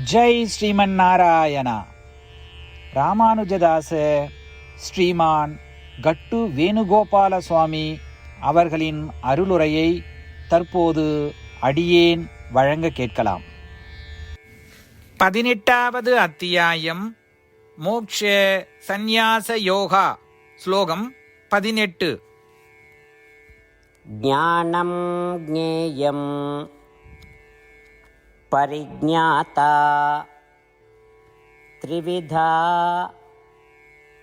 ஜெய் ஸ்ரீமன் நாராயணா. ராமானுஜதாச ஸ்ரீமான் கட்டு வேணுகோபால சுவாமி அவர்களின் அருளுரையை தற்போது அடியேன் வழங்க கேட்கலாம். 18வது அத்தியாயம் மோக்ஷ சந்நியாச யோகா. ஸ்லோகம் 18. ஞானம் ஞேயம் பரிஜ்ஞாதா த்ரிவிதா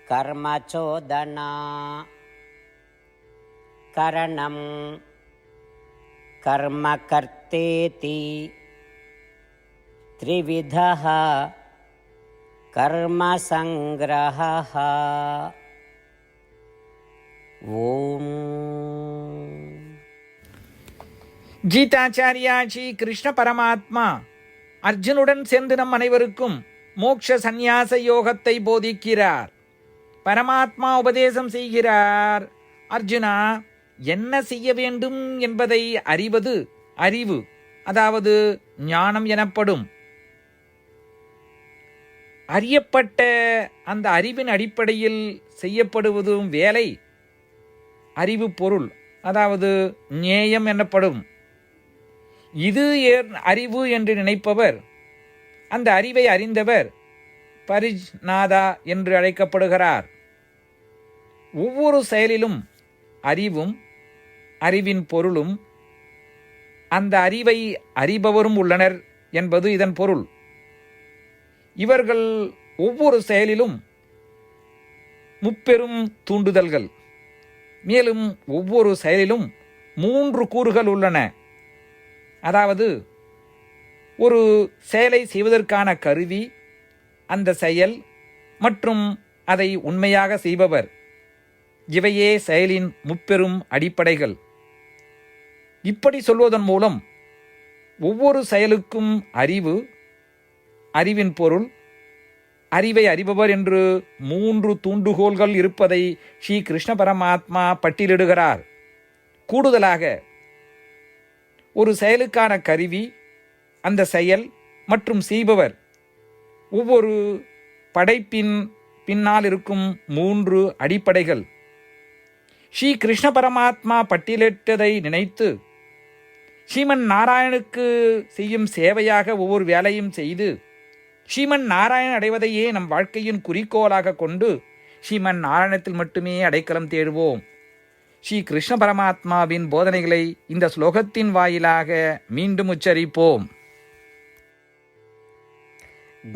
கர்மச்சோதனா கரணம் கர்மகர்த்தேதி த்ரிவிதः கர்மசங்கிரஹः. ஓம். கீதாச்சாரியா ஸ்ரீ கிருஷ்ண பரமாத்மா அர்ஜுனுடன் சேர்ந்து நம் அனைவருக்கும் மோக்ஷ சந்நியாச யோகத்தை போதிக்கிறார். பரமாத்மா உபதேசம் செய்கிறார். அர்ஜுனா, என்ன செய்ய வேண்டும் என்பதை அறிவது அறிவு, அதாவது ஞானம் எனப்படும். அறியப்பட்ட அந்த அறிவின் அடிப்படையில் செய்யப்படுவதும் வேலை அறிவு பொருள், அதாவது ஞேயம் எனப்படும். இது அறிவு என்று நினைப்பவர், அந்த அறிவை அறிந்தவர் பரிஜ்நாதா என்று அழைக்கப்படுகிறார். ஒவ்வொரு செயலிலும் அறிவும் அறிவின் பொருளும் அந்த அறிவை அறிபவரும் உள்ளனர் என்பது இதன் பொருள். இவர்கள் ஒவ்வொரு செயலிலும் முப்பெரும் தூண்டுதல்கள், மேலும் ஒவ்வொரு செயலிலும் 3 கூறுகள் உள்ளன. அதாவது ஒரு செயலை செய்வதற்கான கருவி, அந்த செயல் மற்றும் அதை உண்மையாக செய்பவர். இவையே செயலின் முப்பெரும் அடிப்படைகள். இப்படி சொல்வதன் மூலம் ஒவ்வொரு செயலுக்கும் அறிவு, அறிவின் பொருள், அறிவை அறிபவர் என்று 3 தூண்டுகோள்கள் இருப்பதை ஸ்ரீ கிருஷ்ண பரமாத்மா பட்டியலிடுகிறார். கூடுதலாக ஒரு செயலுக்கான கருவி, அந்த செயல் மற்றும் செய்பவர், ஒவ்வொரு படைப்பின் பின்னால் இருக்கும் 3 அடிப்படைகள் ஸ்ரீ கிருஷ்ண பரமாத்மா பட்டியலிட்டதை நினைத்து ஸ்ரீமன் நாராயணுக்கு செய்யும் சேவையாக ஒவ்வொரு வேலையும் செய்து ஸ்ரீமன் நாராயணன் அடைவதையே நம் வாழ்க்கையின் குறிக்கோளாக கொண்டு ஸ்ரீமன் நாராயணத்தில் மட்டுமே அடைக்கலம் தேடுவோம். ஸ்ரீ கிருஷ்ண பரமாத்மாவின் போதனைகளை இந்த ஸ்லோகத்தின் வாயிலாக மீண்டும் உச்சரிப்போம்.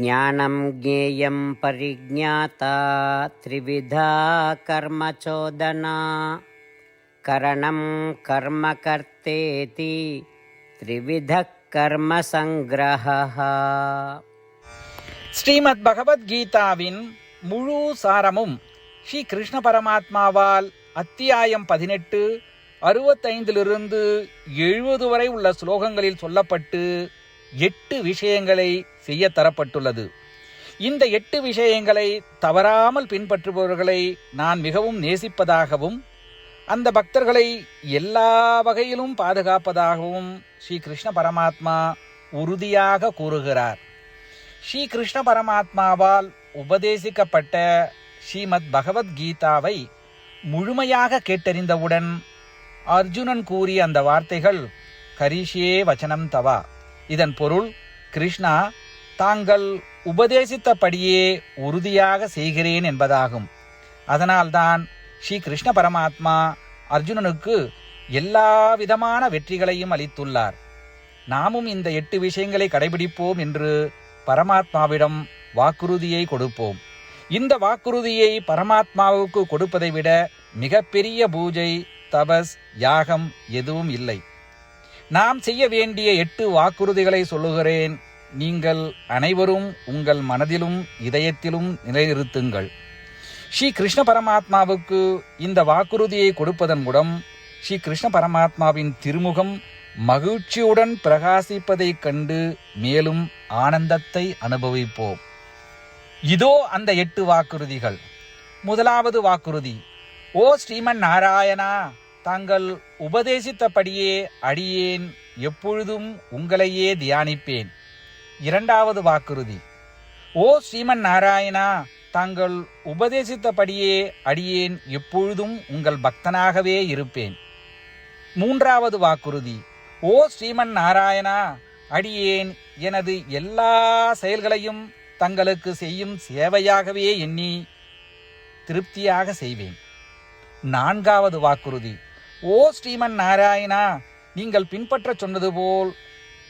ஞானம் ஞேயம் பரிஜ்ஞாதா த்ரிவிதா கர்மச்சோதனா கரணம் கர்மகர்த்தேதி த்ரிவிதக் கர்மசங்கிரஹः. ஸ்ரீமத் பகவத்கீதாவின் முழு சாரமும் ஸ்ரீ கிருஷ்ண பரமாத்மாவால் அத்தியாயம் 18 65 70 வரை உள்ள ஸ்லோகங்களில் சொல்லப்பட்டு 8 விஷயங்களை செய்ய தரப்பட்டுள்ளது. இந்த 8 விஷயங்களை தவறாமல் பின்பற்றுபவர்களை நான் மிகவும் நேசிப்பதாகவும் அந்த பக்தர்களை எல்லா வகையிலும் பாதுகாப்பதாகவும் ஸ்ரீ கிருஷ்ண பரமாத்மா உறுதியாக கூறுகிறார். ஸ்ரீ கிருஷ்ண பரமாத்மாவால் உபதேசிக்கப்பட்ட ஸ்ரீமத் பகவத்கீதாவை முழுமையாக கேட்டறிந்தவுடன் அர்ஜுனன் கூறிய அந்த வார்த்தைகள் கரிஷ்யே வச்சனம் தவா. இதன் பொருள், கிருஷ்ணா, தாங்கள் உபதேசித்தபடியே உறுதியாக செய்கிறேன் என்பதாகும். அதனால்தான் ஸ்ரீ கிருஷ்ண பரமாத்மா அர்ஜுனனுக்கு எல்லா விதமான வெற்றிகளையும் அளித்துள்ளார். நாமும் இந்த 8 விஷயங்களை கடைபிடிப்போம் என்று பரமாத்மாவிடம் வாக்குறுதியை கொடுப்போம். இந்த வாக்குறுதியை பரமாத்மாவுக்கு கொடுப்பதை விட மிகப்பெரிய பூஜை, தபஸ், யாகம் எதுவும் இல்லை. நாம் செய்ய வேண்டிய 8 வாக்குறுதிகளை சொல்லுகிறேன். நீங்கள் அனைவரும் உங்கள் மனதிலும் இதயத்திலும் நிலைநிறுத்துங்கள். ஸ்ரீ கிருஷ்ண பரமாத்மாவுக்கு இந்த வாக்குறுதியை கொடுப்பதன் மூலம் ஸ்ரீ கிருஷ்ண பரமாத்மாவின் திருமுகம் மகிழ்ச்சியுடன் பிரகாசிப்பதைக் கண்டு மேலும் ஆனந்தத்தை அனுபவிப்போம். இதோ அந்த 8 வாக்குறுதிகள். முதலாவது வாக்குறுதி: ஓ ஸ்ரீமன் நாராயணா, தாங்கள் உபதேசித்தபடியே அடியேன் எப்பொழுதும் உங்களையே தியானிப்பேன். இரண்டாவது வாக்குறுதி. ஓ ஸ்ரீமன் நாராயணா, தாங்கள் உபதேசித்தபடியே அடியேன் எப்பொழுதும் உங்கள் பக்தனாகவே இருப்பேன். மூன்றாவது வாக்குறுதி. ஓ ஸ்ரீமன் நாராயணா, அடியேன் எனது எல்லா செயல்களையும் தங்களுக்கு செய்யும் சேவையாகவே எண்ணி திருப்தியாக செய்வேன். நான்காவது வாக்குறுதி. ஓ ஸ்ரீமன் நாராயணா, நீங்கள் பின்பற்ற சொன்னது போல்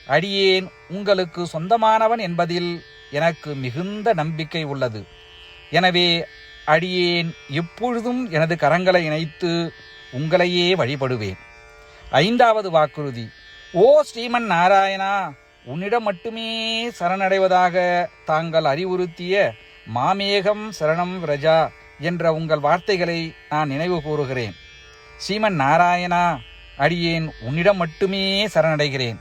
அடியேன் உங்களுக்கு சொந்தமானவன் என்பதில் எனக்கு மிகுந்த நம்பிக்கை உள்ளது. எனவே அடியேன் எப்பொழுதும் எனது கரங்களை இணைத்து உங்களையே வழிபடுவேன். ஐந்தாவது வாக்குறுதி. ஓ ஸ்ரீமன் நாராயணா, உன்னிடம் மட்டுமே சரணடைவதாக தாங்கள் அறிவுறுத்திய மாமேகம் சரணம் விரஜா என்ற உங்கள் வார்த்தைகளை நான் நினைவு கூறுகிறேன். ஸ்ரீமன் நாராயணா, அடியேன் உன்னிடம் மட்டுமே சரணடைகிறேன்.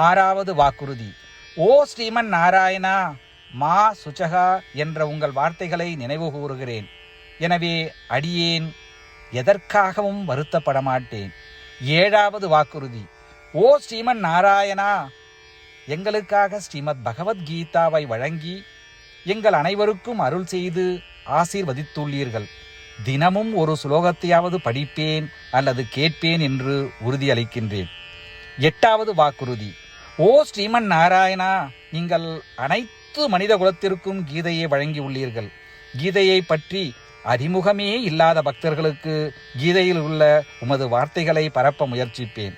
ஆறாவது வாக்குறுதி. ஓ ஸ்ரீமன் நாராயணா, மா சுச்சகா என்ற உங்கள் வார்த்தைகளை நினைவு கூறுகிறேன். எனவே அடியேன் எதற்காகவும் வருத்தப்பட மாட்டேன். ஏழாவது வாக்குறுதி. ஓ ஸ்ரீமன் நாராயணா, எங்களுக்காக ஸ்ரீமத் பகவத்கீதாவை வழங்கி எங்கள் அனைவருக்கும் அருள் செய்து ஆசீர்வதித்துள்ளீர்கள். தினமும் ஒரு சுலோகத்தையாவது படிப்பேன் அல்லது கேட்பேன் என்று உறுதியளிக்கின்றேன். எட்டாவது வாக்குறுதி. ஓ ஸ்ரீமன் நாராயணா, நீங்கள் அனைத்து மனித குலத்திற்கும் கீதையை வழங்கியுள்ளீர்கள். கீதையை பற்றி அறிமுகமே இல்லாத பக்தர்களுக்கு கீதையில் உள்ள உமது வார்த்தைகளை பரப்ப முயற்சிப்பேன்.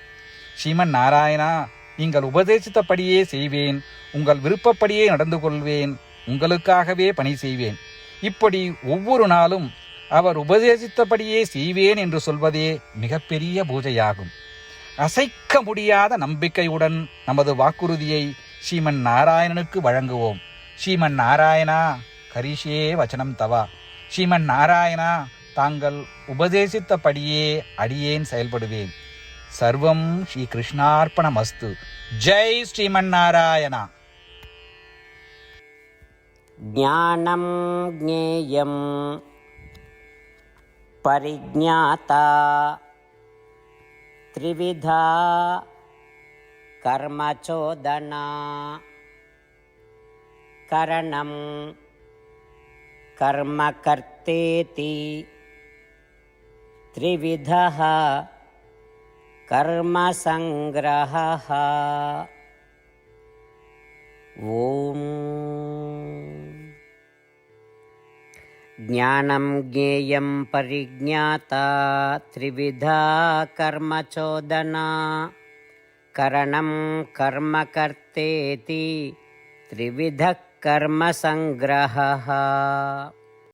ஸ்ரீமன் நாராயணா, நீங்கள் உபதேசித்தபடியே செய்வேன். உங்கள் விருப்பப்படியே நடந்து கொள்வேன். உங்களுக்காகவே பணி செய்வேன். இப்படி ஒவ்வொரு நாளும் அவர் உபதேசித்தபடியே செய்வேன் என்று சொல்வதே மிகப்பெரிய பூஜையாகும். அசைக்க முடியாத நம்பிக்கையுடன் நமது வாக்குறுதியை ஸ்ரீமன் நாராயணனுக்கு வழங்குவோம். ஸ்ரீமன் நாராயணா, கரிஷே வச்சனம் தவா. ஸ்ரீமன் நாராயணா, தாங்கள் உபதேசித்தபடியே அடியேன் செயல்படுவேன். சர்வம் ஸ்ரீ கிருஷ்ணார்ப்பணமஸ்து. ஜெய் ஸ்ரீமன் நாராயணா. ஞானம் ஞேயம் பரிஜ்ஞாதா த்ரிவிதா கர்மச்சோதனா கரணம் கர்மகர்த்தேதி த்ரிவிதः கர்மசங்கிரஹः. ஓம். ஞானம் ஞேயம் பரிஜ்ஞாதா த்ரிவிதா கர்மச்சோதனா கரணம் கர்மகர்த்தேதி த்ரிவிதः கர்மசங்கிரஹः.